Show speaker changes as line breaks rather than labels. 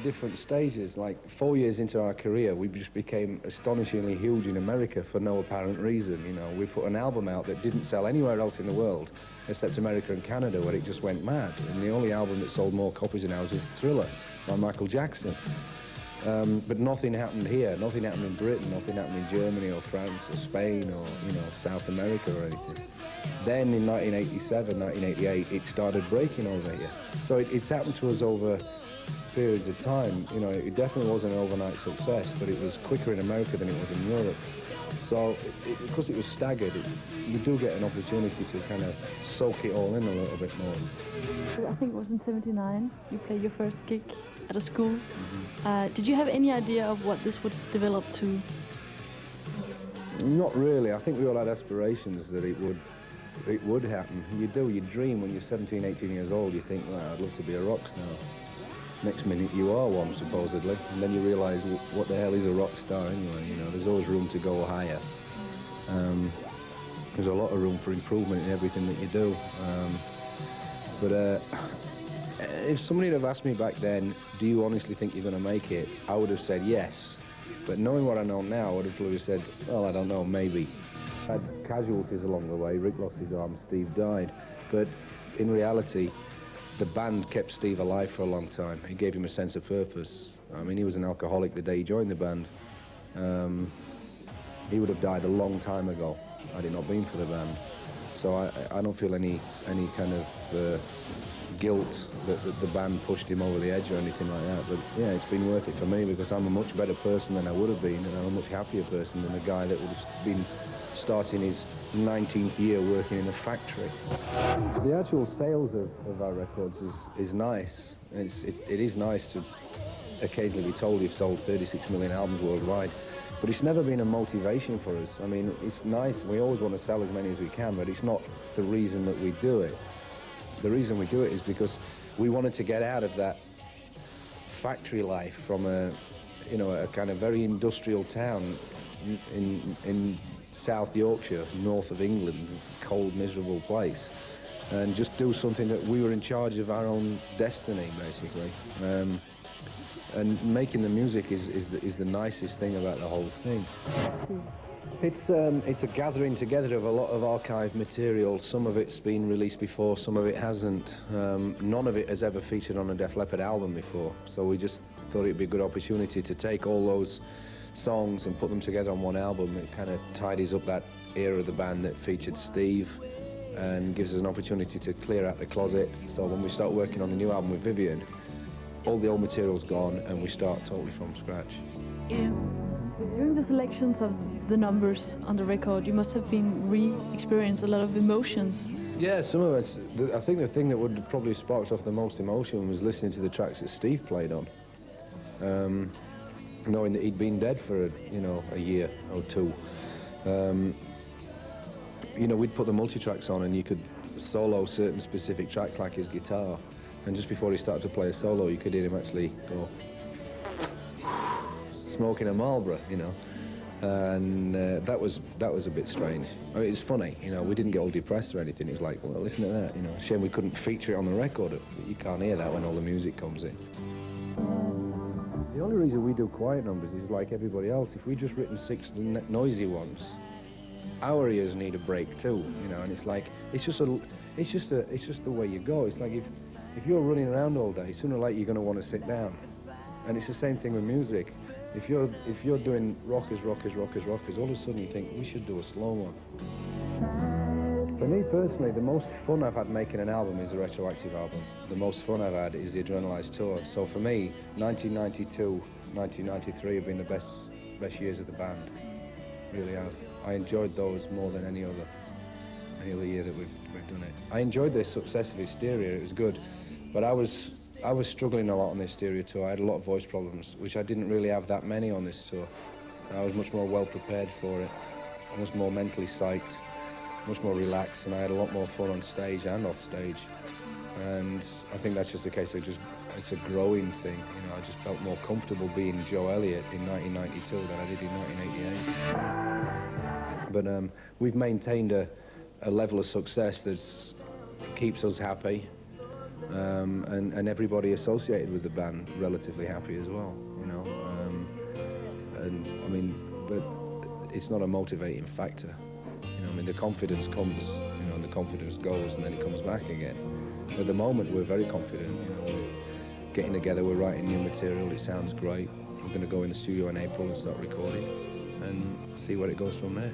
different stages. Like 4 years into our career, we just became astonishingly huge in America for no apparent reason. You know, we put an album out that didn't sell anywhere else in the world except America and Canada, where it just went mad. And the only album that sold more copies in ours is Thriller by Michael Jackson. But nothing happened here. Nothing happened in Britain. Nothing happened in Germany or France or Spain or, you know, South America or anything. Then in 1987, 1988, it started breaking over here. So it's happened to us over periods of time. You know, it definitely wasn't an overnight success, but it was quicker in America than it was in Europe. So because it was staggered, you do get an opportunity to kind of soak it all in a little bit more.
I think it was in '79 you played your first gig at a school. Did you have any idea of what this would develop to?
Not really. I think we all had aspirations that it would happen. You do. You dream when you're 17, 18 years old. You think, well, I'd love to be a rock star. Next minute you are one, supposedly, and then you realise what the hell is a rock star anyway. You know, there's always room to go higher. There's a lot of room for improvement in everything that you do. But if somebody had asked me back then, do you honestly think you're going to make it, I would have said yes. But knowing what I know now, I would have probably said, well, I don't know, maybe. I had casualties along the way. Rick lost his arm, Steve died. But in reality, the band kept Steve alive for a long time. It gave him a sense of purpose. I mean, he was an alcoholic the day he joined the band. He would have died a long time ago had it not been for the band. So I don't feel any kind of guilt that the band pushed him over the edge or anything like that. But yeah, it's been worth it for me because I'm a much better person than I would have been, and I'm a much happier person than the guy that would have been starting his 19th year working in a factory. The actual sales of our records is nice. It is nice to occasionally be told you've sold 36 million albums worldwide, but it's never been a motivation for us. I mean, it's nice, we always want to sell as many as we can, but it's not the reason that we do it. The reason we do it is because we wanted to get out of that factory life from a kind of very industrial town in South Yorkshire, north of England, cold, miserable place, and just do something that we were in charge of our own destiny, basically. And making the music is the nicest thing about the whole thing. It's a gathering together of a lot of archive material. Some of it's been released before, some of it hasn't. None of it has ever featured on a Def Leppard album before, so we just thought it'd be a good opportunity to take all those songs and put them together on one album. It kind of tidies up that era of the band that featured Steve and gives us an opportunity to clear out the closet. So when we start working on the new album with Vivian, all the old material's gone and we start totally from scratch.
During the selections of the numbers on the record, you must have been re-experienced a lot of emotions.
Yeah, some of us. I think the thing that would have probably sparked off the most emotion was listening to the tracks that Steve played on. Knowing that he'd been dead for a year or two. We'd put the multi-tracks on and you could solo certain specific tracks like his guitar, and just before he started to play a solo you could hear him actually go smoking a Marlboro, and that was a bit strange. I mean, it's funny, we didn't get all depressed or anything. It was like, well, listen to that, shame we couldn't feature it on the record. You can't hear that when all the music comes in. The only reason we do quiet numbers is like everybody else. If we'd just written 6 noisy ones, our ears need a break too, and it's like, it's just the way you go. It's like if you're running around all day, sooner or later you're going to want to sit down. And it's the same thing with music. If you're doing rockers, all of a sudden you think, we should do a slow one. For me personally, the most fun I've had making an album is the retroactive album. The most fun I've had is the Adrenalized tour. So for me, 1992, 1993 have been the best years of the band. Really have. I enjoyed those more than any other year that we've done it. I enjoyed the success of Hysteria. It was good, but I was struggling a lot on the Hysteria tour. I had a lot of voice problems, which I didn't really have that many on this tour. I was much more well prepared for it. I was more mentally psyched, much more relaxed, and I had a lot more fun on stage and off stage. And I think that's just a case of it's a growing thing. I just felt more comfortable being Joe Elliott in 1992 than I did in 1988. But we've maintained a level of success that keeps us happy. and everybody associated with the band relatively happy as well, you know. And I mean, but it's not a motivating factor. You know, I mean, the confidence comes, you know, and the confidence goes, and then it comes back again. At the moment, we're very confident. You know, we're getting together, we're writing new material. It sounds great. We're going to go in the studio in April and start recording, and see where it goes from there.